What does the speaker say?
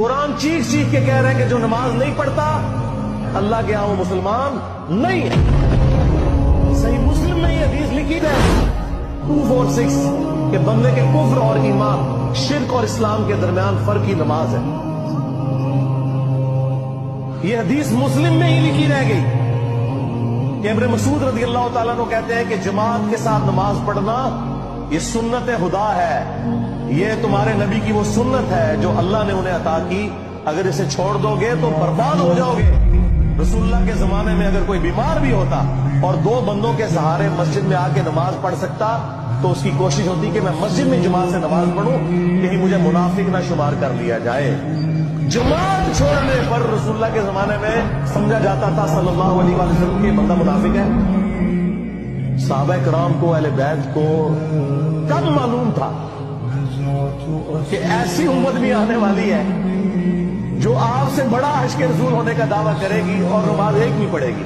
कुरान चीख चीख के कह रहे हैं कि जो नमाज नहीं पढ़ता अल्लाह के यहाँ वो मुसलमान नहीं है। सही मुस्लिम में ये हदीस लिखी है 246 के बंदे के कुफ्र और ईमान, शिर्क और इस्लाम के दरमियान फर्क ही नमाज है। ये हदीस मुस्लिम में ही लिखी रह गई कि इब्न मसूद रज़ी अल्लाह ताला अन्हु कहते हैं कि जमात के साथ नमाज पढ़ना ये सुन्नत खुदा है, ये तुम्हारे नबी की वो सुन्नत है जो अल्लाह ने उन्हें अता की। अगर इसे छोड़ दोगे तो बर्बाद हो जाओगे। रसूलुल्लाह के जमाने में अगर कोई बीमार भी होता और दो बंदों के सहारे मस्जिद में आके नमाज पढ़ सकता तो उसकी कोशिश होती कि मैं मस्जिद में जमात से नमाज पढ़ूं, कहीं मुझे मुनाफिक ना शुमार कर लिया जाए। जमात छोड़ने पर रसूलुल्लाह के जमाने में समझा जाता था सल्लल्लाहु अलैहि वसल्लम के बंदा मुनाफिक है। सहाबा कराम को, अहले बैत को कब मालूम था कि ऐसी उम्मत भी आने वाली है जो आपसे बड़ा इश्क़ रसूल होने का दावा करेगी और नमाज एक नहीं पढ़ेगी।